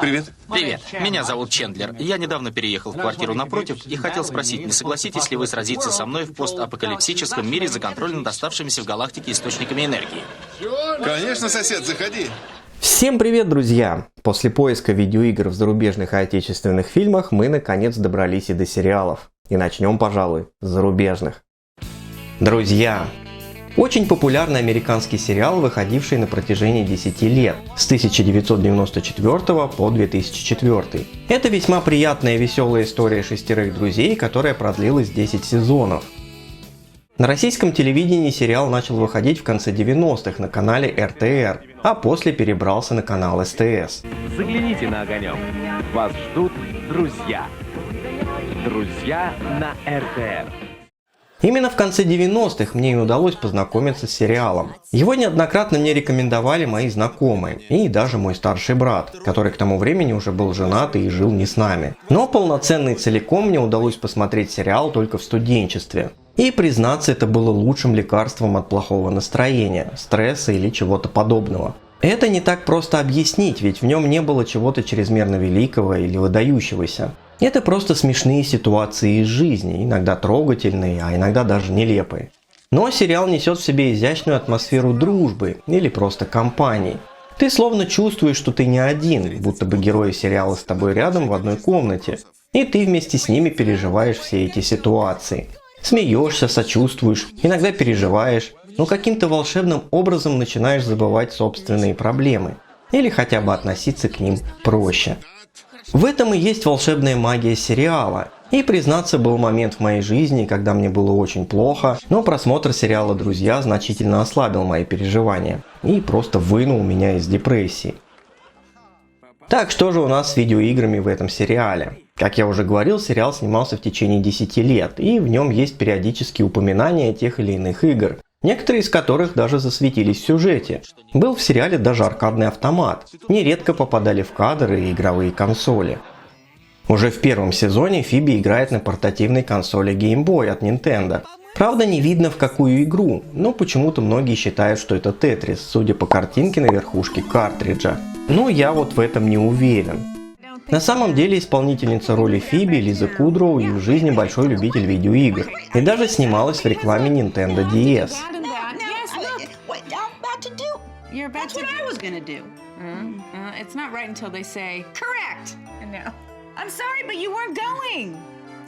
Привет. Привет, меня зовут Чендлер. Я недавно переехал в квартиру напротив и хотел спросить, не согласитесь ли вы сразиться со мной в постапокалипсическом мире за контроль над оставшимися в галактике источниками энергии? Конечно, сосед, заходи. Всем привет, друзья! После поиска видеоигр в зарубежных и отечественных фильмах мы наконец добрались и до сериалов. И начнем, пожалуй, с зарубежных. Друзья! Очень популярный американский сериал, выходивший на протяжении 10 лет, с 1994 по 2004. Это весьма приятная и веселая история 6 друзей, которая продлилась 10 сезонов. На российском телевидении сериал начал выходить в конце 90-х на канале РТР, а после перебрался на канал СТС. Загляните на огонек. Вас ждут друзья. Друзья на РТР. Именно в конце 90-х мне и удалось познакомиться с сериалом. Его неоднократно мне рекомендовали мои знакомые, и даже мой старший брат, который к тому времени уже был женат и жил не с нами. Но полноценно и целиком мне удалось посмотреть сериал только в студенчестве. И признаться, это было лучшим лекарством от плохого настроения, стресса или чего-то подобного. Это не так просто объяснить, ведь в нем не было чего-то чрезмерно великого или выдающегося. Это просто смешные ситуации из жизни, иногда трогательные, а иногда даже нелепые. Но сериал несет в себе изящную атмосферу дружбы или просто компании. Ты словно чувствуешь, что ты не один, будто бы герои сериала с тобой рядом в одной комнате. И ты вместе с ними переживаешь все эти ситуации. Смеешься, сочувствуешь, иногда переживаешь, но каким-то волшебным образом начинаешь забывать собственные проблемы. Или хотя бы относиться к ним проще. В этом и есть волшебная магия сериала. И, признаться, был момент в моей жизни, когда мне было очень плохо, но просмотр сериала «Друзья» значительно ослабил мои переживания и просто вынул меня из депрессии. Так, что же у нас с видеоиграми в этом сериале? Как я уже говорил, сериал снимался в течение 10 лет, и в нем есть периодические упоминания тех или иных игр, некоторые из которых даже засветились в сюжете. Был в сериале даже аркадный автомат, нередко попадали в кадры и игровые консоли. Уже в первом сезоне Фиби играет на портативной консоли Game Boy от Nintendo. Правда, не видно в какую игру, но почему-то многие считают, что это Тетрис, судя по картинке на верхушке картриджа. Но я вот в этом не уверен. На самом деле исполнительница роли Фиби Лиза Кудроу и в жизни большой любитель видеоигр. И даже снималась в рекламе Nintendo DS.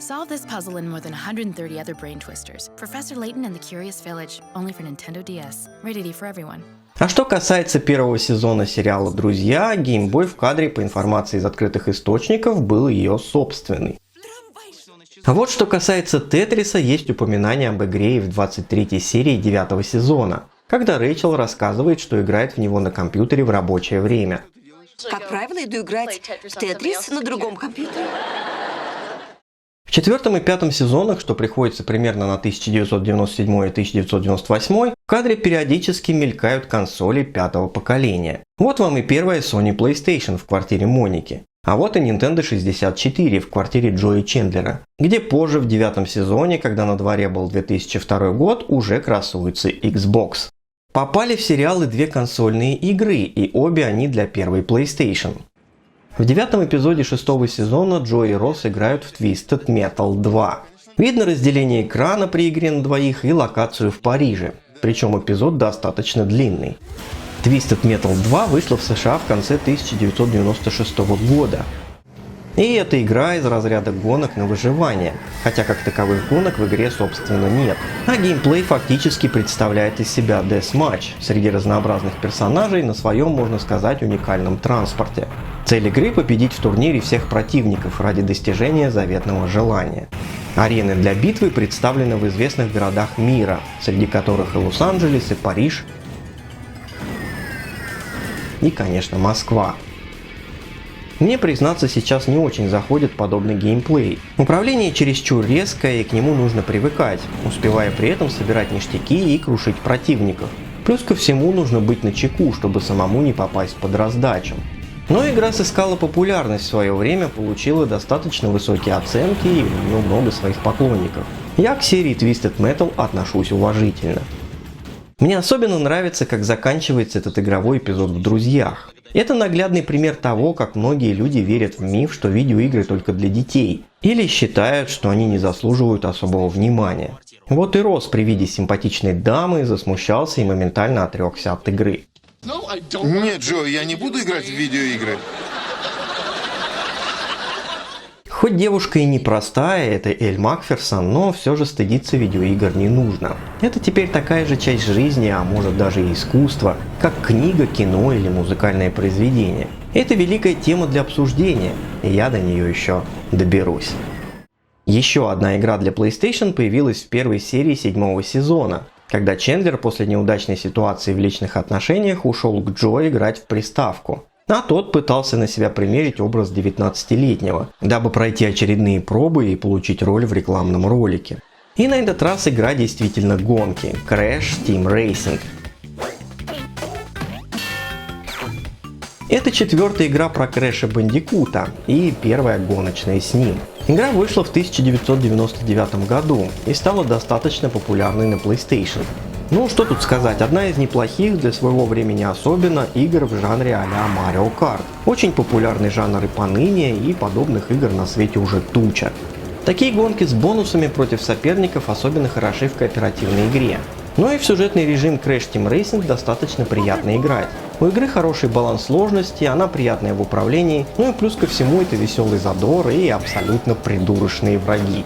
Solve this puzzle in more than 130 other brain twisters. Professor Layton and the Curious Village, only for Nintendo DS. Rated E for everyone. А что касается первого сезона сериала «Друзья», Game Boy в кадре, по информации из открытых источников, был ее собственный. А вот что касается Тетриса, есть упоминание об игре и в 23-й серии 9 сезона, когда Рэйчел рассказывает, что играет в него на компьютере в рабочее время. Как правило, иду играть в Тетрис на другом компьютере. В 4 и 5 сезонах, что приходится примерно на 1997 и 1998, в кадре периодически мелькают консоли 5-го поколения. Вот вам и первая Sony PlayStation в квартире Моники. А вот и Nintendo 64 в квартире Джои Чендлера, где позже в 9 сезоне, когда на дворе был 2002 год, уже красуется Xbox. Попали в сериалы две консольные игры, и обе они для первой PlayStation. В 9 эпизоде 6 сезона Джо и Росс играют в Twisted Metal 2. Видно разделение экрана при игре на двоих и локацию в Париже, причем эпизод достаточно длинный. Twisted Metal 2 вышла в США в конце 1996 года. И это игра из разряда гонок на выживание, хотя как таковых гонок в игре собственно нет. А геймплей фактически представляет из себя десматч среди разнообразных персонажей на своем, можно сказать, уникальном транспорте. Цель игры – победить в турнире всех противников ради достижения заветного желания. Арены для битвы представлены в известных городах мира, среди которых и Лос-Анджелес, и Париж, и, конечно, Москва. Мне, признаться, сейчас не очень заходит подобный геймплей. Управление чересчур резкое, и к нему нужно привыкать, успевая при этом собирать ништяки и крушить противников. Плюс ко всему нужно быть начеку, чтобы самому не попасть под раздачу. Но игра сыскала популярность в свое время, получила достаточно высокие оценки и у нее много своих поклонников. Я к серии Twisted Metal отношусь уважительно. Мне особенно нравится, как заканчивается этот игровой эпизод в «Друзьях». Это наглядный пример того, как многие люди верят в миф, что видеоигры только для детей, или считают, что они не заслуживают особого внимания. Вот и Росс при виде симпатичной дамы засмущался и моментально отрекся от игры. Нет, Джо, я не буду играть в видеоигры. Хоть девушка и непростая, это Эль Макферсон, но все же стыдиться видеоигр не нужно. Это теперь такая же часть жизни, а может даже и искусства, как книга, кино или музыкальное произведение. Это великая тема для обсуждения, и я до нее еще доберусь. Еще одна игра для PlayStation появилась в первой серии 7-го сезона, когда Чендлер после неудачной ситуации в личных отношениях ушел к Джо играть в приставку. А тот пытался на себя примерить образ 19-летнего, дабы пройти очередные пробы и получить роль в рекламном ролике. И на этот раз игра действительно гонки – Crash Team Racing. Это 4-я игра про Крэша Бандикута и первая гоночная с ним. Игра вышла в 1999 году и стала достаточно популярной на PlayStation. Ну что тут сказать, одна из неплохих для своего времени особенно игр в жанре а-ля Mario Kart. Очень популярный жанр и поныне, и подобных игр на свете уже туча. Такие гонки с бонусами против соперников особенно хороши в кооперативной игре. Но и в сюжетный режим Crash Team Racing достаточно приятно играть. У игры хороший баланс сложности, она приятная в управлении, ну и плюс ко всему это веселый задор и абсолютно придурочные враги.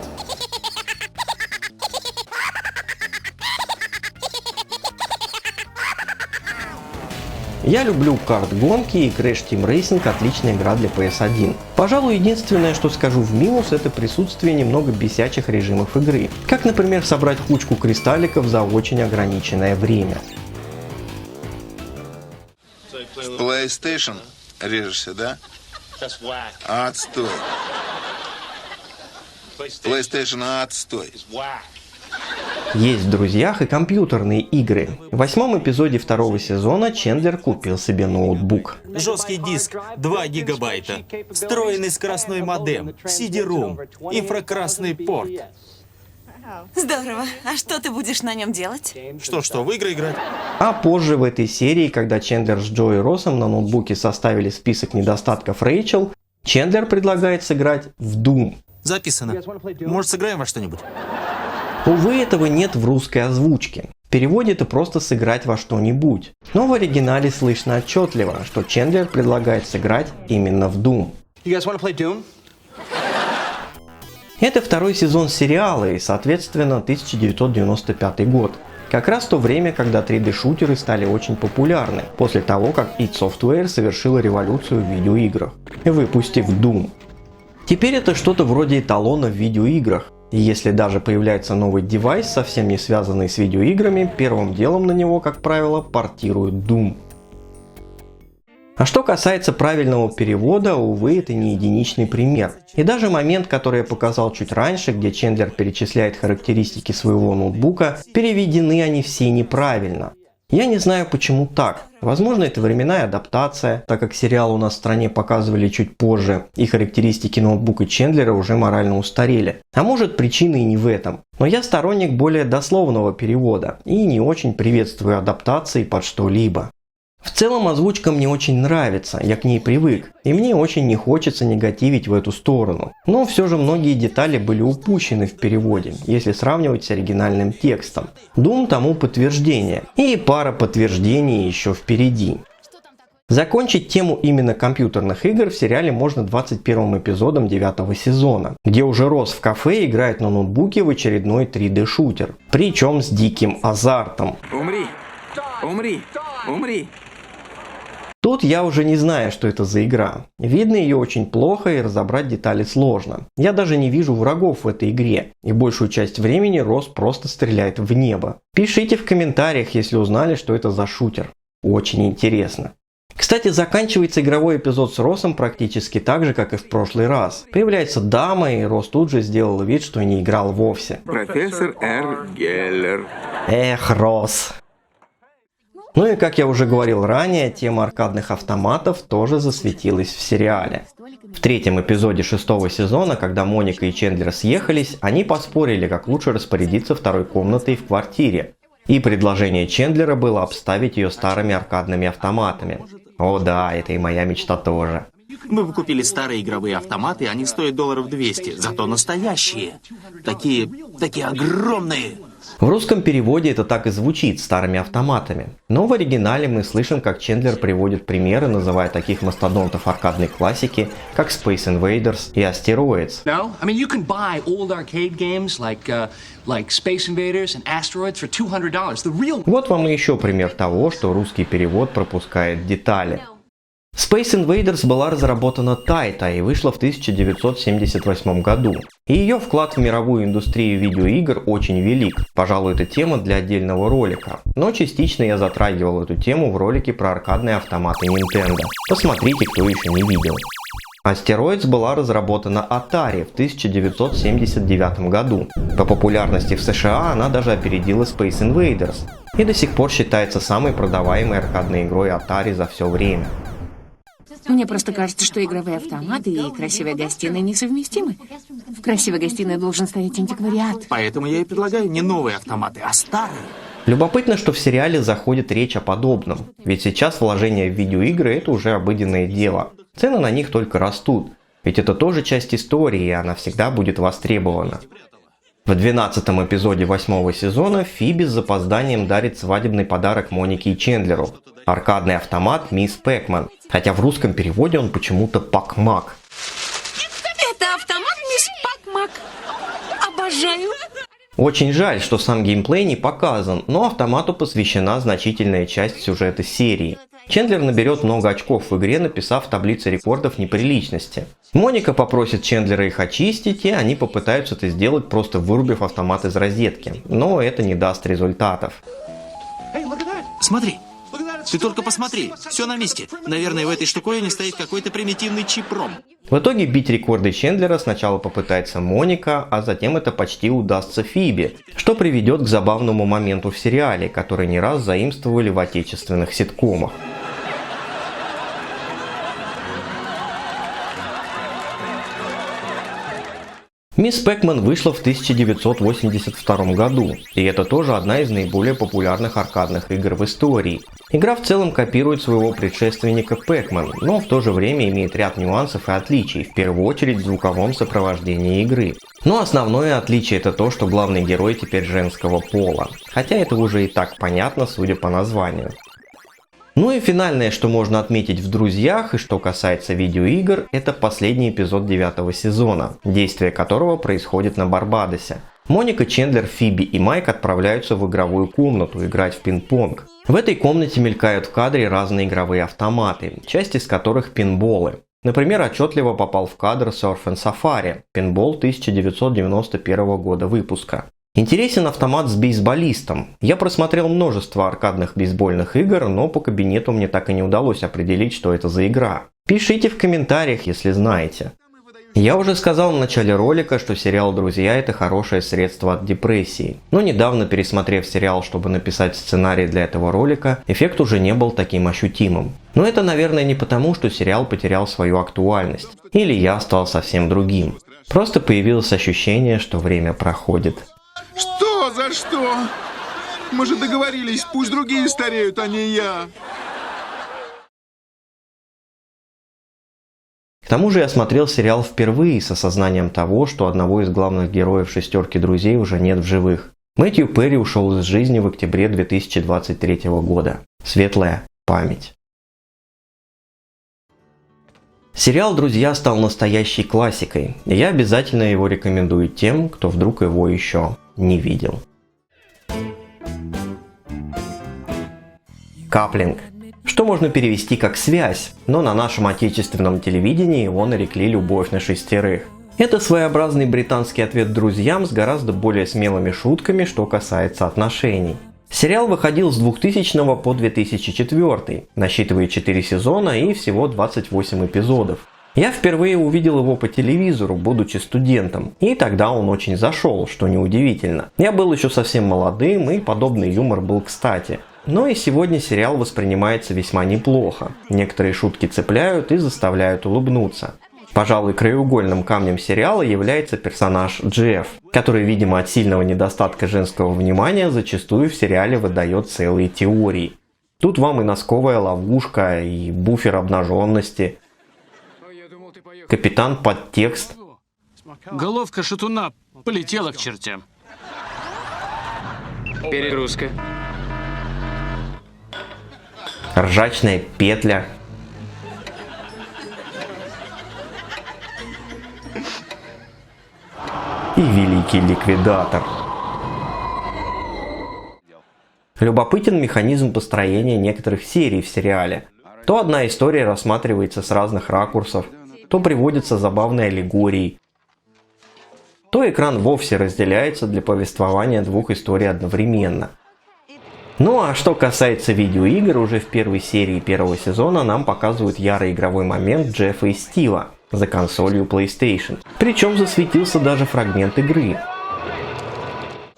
Я люблю карт-гонки, и Crash Team Racing отличная игра для PS1. Пожалуй, единственное, что скажу в минус, это присутствие немного бесячих режимов игры. Как, например, собрать кучку кристалликов за очень ограниченное время. PlayStation режешься, да? Отстой. PlayStation отстой. Есть в «Друзьях» и компьютерные игры. В 8-м эпизоде 2-го сезона Чендлер купил себе ноутбук. Жесткий диск 2 гигабайта, встроенный скоростной модем, CD-ROM, инфракрасный порт. Здорово. А что ты будешь на нем делать? Что, в игры играть? А позже в этой серии, когда Чендлер с Джо и Россом на ноутбуке составили список недостатков Рэйчел, Чендлер предлагает сыграть в Doom. Записано. Может, сыграем во что-нибудь? Увы, этого нет в русской озвучке. В переводе это просто сыграть во что-нибудь. Но в оригинале слышно отчетливо, что Чендлер предлагает сыграть именно в Doom. Это 2-й сезон сериала и, соответственно, 1995 год. Как раз то время, когда 3D-шутеры стали очень популярны, после того, как id Software совершила революцию в видеоиграх, выпустив Doom. Теперь это что-то вроде эталона в видеоиграх. И если даже появляется новый девайс, совсем не связанный с видеоиграми, первым делом на него, как правило, портируют Doom. А что касается правильного перевода, увы, это не единичный пример. И даже момент, который я показал чуть раньше, где Чендлер перечисляет характеристики своего ноутбука, переведены они все неправильно. Я не знаю, почему так. Возможно, это временная адаптация, так как сериал у нас в стране показывали чуть позже, и характеристики ноутбука Чендлера уже морально устарели. А может, причина и не в этом. Но я сторонник более дословного перевода и не очень приветствую адаптации под что-либо. В целом озвучка мне очень нравится, я к ней привык, и мне очень не хочется негативить в эту сторону. Но все же многие детали были упущены в переводе, если сравнивать с оригинальным текстом. Doom тому подтверждение, и пара подтверждений еще впереди. Закончить тему именно компьютерных игр в сериале можно 21-м эпизодом 9-го сезона, где уже Росс в кафе играет на ноутбуке в очередной 3D-шутер, причем с диким азартом. Умри! Умри! Умри! Тут я уже не знаю, что это за игра. Видно ее очень плохо и разобрать детали сложно. Я даже не вижу врагов в этой игре, и большую часть времени Росс просто стреляет в небо. Пишите в комментариях, если узнали, что это за шутер. Очень интересно. Кстати, заканчивается игровой эпизод с Россом практически так же, как и в прошлый раз. Появляется дама, и Росс тут же сделал вид, что не играл вовсе. Профессор Р. Геллер. Эх, Росс. Ну и, как я уже говорил ранее, тема аркадных автоматов тоже засветилась в сериале. В 3-м эпизоде 6-го сезона, когда Моника и Чендлер съехались, они поспорили, как лучше распорядиться второй комнатой в квартире. И предложение Чендлера было обставить ее старыми аркадными автоматами. О да, это и моя мечта тоже. Мы бы купили старые игровые автоматы, они стоят $200, зато настоящие. Такие огромные. В русском переводе это так и звучит, старыми автоматами. Но в оригинале мы слышим, как Чендлер приводит примеры, называя таких мастодонтов аркадной классики, как Space Invaders и Asteroids. No, I mean you can buy old arcade games like Space Invaders and Asteroids for $200. The real... Вот вам и еще пример того, что русский перевод пропускает детали. Space Invaders была разработана Taito и вышла в 1978 году. И ее вклад в мировую индустрию видеоигр очень велик. Пожалуй, это тема для отдельного ролика. Но частично я затрагивал эту тему в ролике про аркадные автоматы Nintendo. Посмотрите, кто еще не видел. Asteroids была разработана Atari в 1979 году. По популярности в США она даже опередила Space Invaders. И до сих пор считается самой продаваемой аркадной игрой Atari за все время. Мне просто кажется, что игровые автоматы и красивая гостиная несовместимы. В красивой гостиной должен стоять антиквариат. Поэтому я и предлагаю не новые автоматы, а старые. Любопытно, что в сериале заходит речь о подобном. Ведь сейчас вложения в видеоигры – это уже обыденное дело. Цены на них только растут. Ведь это тоже часть истории, и она всегда будет востребована. В 12-м эпизоде 8-го сезона Фиби с запозданием дарит свадебный подарок Монике и Чендлеру – аркадный автомат Мисс Пэкман, хотя в русском переводе он почему-то Пак-Мак. Это автомат Мисс Пак-Мак. Обожаю. Очень жаль, что сам геймплей не показан, но автомату посвящена значительная часть сюжета серии. Чендлер наберет много очков в игре, написав в таблице рекордов неприличности. Моника попросит Чендлера их очистить, и они попытаются это сделать, просто вырубив автомат из розетки. Но это не даст результатов. Смотри. Ты только посмотри, все на месте. Наверное, в этой штуковине стоит какой-то примитивный чип-ром. В итоге бить рекорды Чендлера сначала попытается Моника, а затем это почти удастся Фиби, что приведет к забавному моменту в сериале, который не раз заимствовали в отечественных ситкомах. Мисс Пэкман вышла в 1982 году, и это тоже одна из наиболее популярных аркадных игр в истории. Игра в целом копирует своего предшественника Пэкман, но в то же время имеет ряд нюансов и отличий, в первую очередь в звуковом сопровождении игры. Но основное отличие это то, что главный герой теперь женского пола, хотя это уже и так понятно, судя по названию. Ну и финальное, что можно отметить в «Друзьях» и что касается видеоигр, это последний эпизод 9-го сезона, действие которого происходит на Барбадосе. Моника, Чендлер, Фиби и Майк отправляются в игровую комнату играть в пинг-понг. В этой комнате мелькают в кадре разные игровые автоматы, часть из которых пинболы. Например, отчетливо попал в кадр Surf and Safari, пинбол 1991 года выпуска. Интересен автомат с бейсболистом. Я просмотрел множество аркадных бейсбольных игр, но по кабинету мне так и не удалось определить, что это за игра. Пишите в комментариях, если знаете. Я уже сказал в начале ролика, что сериал «Друзья» — это хорошее средство от депрессии. Но недавно, пересмотрев сериал, чтобы написать сценарий для этого ролика, эффект уже не был таким ощутимым. Но это, наверное, не потому, что сериал потерял свою актуальность. Или я стал совсем другим. Просто появилось ощущение, что время проходит. Что за что? Мы же договорились, пусть другие стареют, а не я. К тому же я смотрел сериал впервые с осознанием того, что одного из главных героев «Шестерки друзей» уже нет в живых. Мэтью Перри ушел из жизни в октябре 2023 года. Светлая память. Сериал «Друзья» стал настоящей классикой, и я обязательно его рекомендую тем, кто вдруг его еще не видел. Каплинг. Что можно перевести как «связь», но на нашем отечественном телевидении его нарекли «Любовь на шестерых». Это своеобразный британский ответ друзьям с гораздо более смелыми шутками, что касается отношений. Сериал выходил с 2000 по 2004, насчитывает 4 сезона и всего 28 эпизодов. Я впервые увидел его по телевизору, будучи студентом, и тогда он очень зашел, что неудивительно. Я был еще совсем молодым, и подобный юмор был кстати. Но и сегодня сериал воспринимается весьма неплохо. Некоторые шутки цепляют и заставляют улыбнуться. Пожалуй, краеугольным камнем сериала является персонаж Джефф, который, видимо, от сильного недостатка женского внимания зачастую в сериале выдает целые теории. Тут вам и носковая ловушка, и буфер обнаженности, капитан подтекст. Головка шатуна полетела к чертям. Перегрузка. Ржачная петля. И великий ликвидатор. Любопытен механизм построения некоторых серий в сериале. То одна история рассматривается с разных ракурсов, то приводятся забавные аллегории, то экран вовсе разделяется для повествования двух историй одновременно. Ну а что касается видеоигр, уже в первой серии первого сезона нам показывают ярый игровой момент Джеффа и Стива за консолью PlayStation. Причем засветился даже фрагмент игры.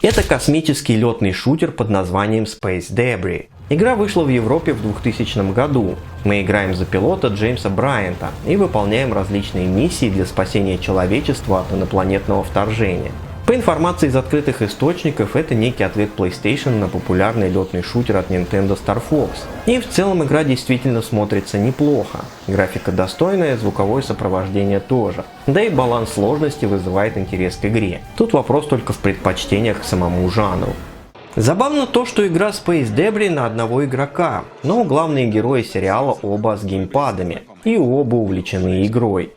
Это космический летный шутер под названием Space Debris. Игра вышла в Европе в 2000 году. Мы играем за пилота Джеймса Брайанта и выполняем различные миссии для спасения человечества от инопланетного вторжения. По информации из открытых источников, это некий ответ PlayStation на популярный летный шутер от Nintendo Star Fox. И в целом игра действительно смотрится неплохо. Графика достойная, звуковое сопровождение тоже. Да и баланс сложности вызывает интерес к игре. Тут вопрос только в предпочтениях к самому жанру. Забавно то, что игра Space Debris на одного игрока, но главные герои сериала оба с геймпадами, и оба увлечены игрой.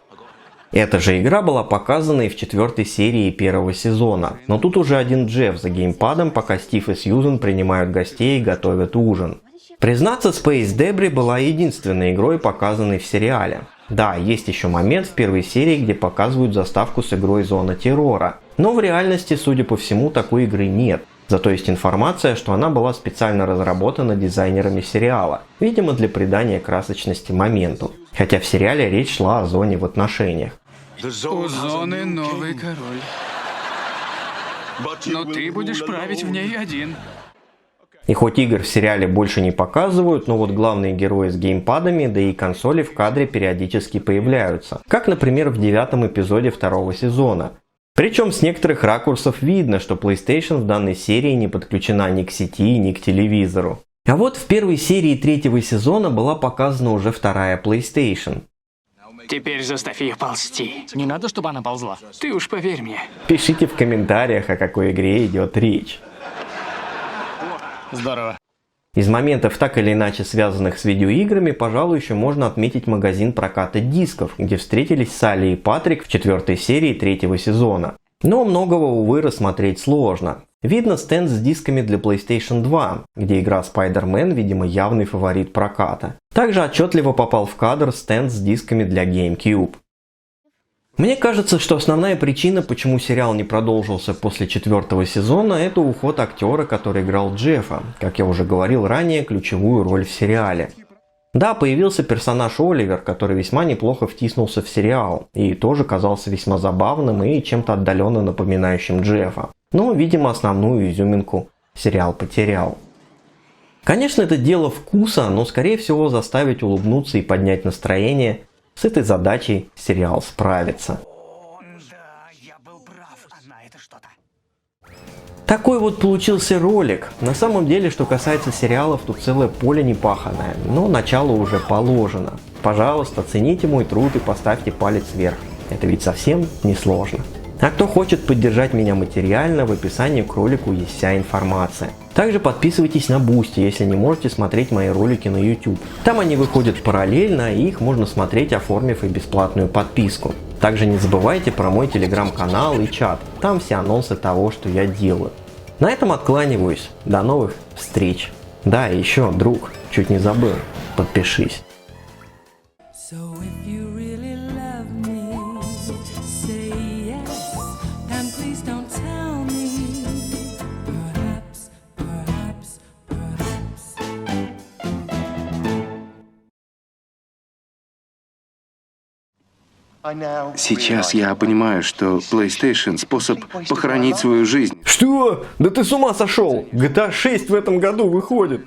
Эта же игра была показана и в 4-й серии первого сезона, но тут уже один Джефф за геймпадом, пока Стив и Сьюзен принимают гостей и готовят ужин. Признаться, Space Debris была единственной игрой, показанной в сериале. Да, есть еще момент в первой серии, где показывают заставку с игрой Зона Террора, но в реальности, судя по всему, такой игры нет. Зато есть информация, что она была специально разработана дизайнерами сериала, видимо для придания красочности моменту. Хотя в сериале речь шла о зоне в отношениях. У зоны новый король. Но ты будешь править в ней один. И хоть игр в сериале больше не показывают, но вот главные герои с геймпадами, да и консоли в кадре периодически появляются. Как, например, в 9-м эпизоде 2-го сезона. Причем с некоторых ракурсов видно, что PlayStation в данной серии не подключена ни к сети, ни к телевизору. А вот в первой серии 3-го сезона была показана уже 2-я PlayStation. Теперь заставь ее ползти. Не надо, чтобы она ползла. Ты уж поверь мне. Пишите в комментариях, о какой игре идет речь. Здорово. Из моментов, так или иначе связанных с видеоиграми, пожалуй, еще можно отметить магазин проката дисков, где встретились Салли и Патрик в 4-й серии 3-го сезона. Но многого, увы, рассмотреть сложно. Видно стенд с дисками для PlayStation 2, где игра Spider-Man, видимо, явный фаворит проката. Также отчетливо попал в кадр стенд с дисками для GameCube. Мне кажется, что основная причина, почему сериал не продолжился после 4-го сезона, это уход актера, который играл Джеффа, как я уже говорил ранее, ключевую роль в сериале. Да, появился персонаж Оливер, который весьма неплохо втиснулся в сериал, и тоже казался весьма забавным и чем-то отдаленно напоминающим Джеффа. Но, видимо, основную изюминку сериал потерял. Конечно, это дело вкуса, но, скорее всего, заставить улыбнуться и поднять настроение – с этой задачей сериал справится. Такой вот получился ролик. На самом деле, что касается сериалов, тут целое поле непаханное, но начало уже положено. Пожалуйста, цените мой труд и поставьте палец вверх. Это ведь совсем не сложно. А кто хочет поддержать меня материально, в описании к ролику есть вся информация. Также подписывайтесь на Boosty, если не можете смотреть мои ролики на YouTube. Там они выходят параллельно, и их можно смотреть, оформив и бесплатную подписку. Также не забывайте про мой телеграм-канал и чат, там все анонсы того, что я делаю. На этом откланиваюсь, до новых встреч. Да, и еще, друг, чуть не забыл, подпишись. Сейчас я понимаю, что PlayStation — способ похоронить свою жизнь. Что? Да ты с ума сошел! GTA 6 в этом году выходит.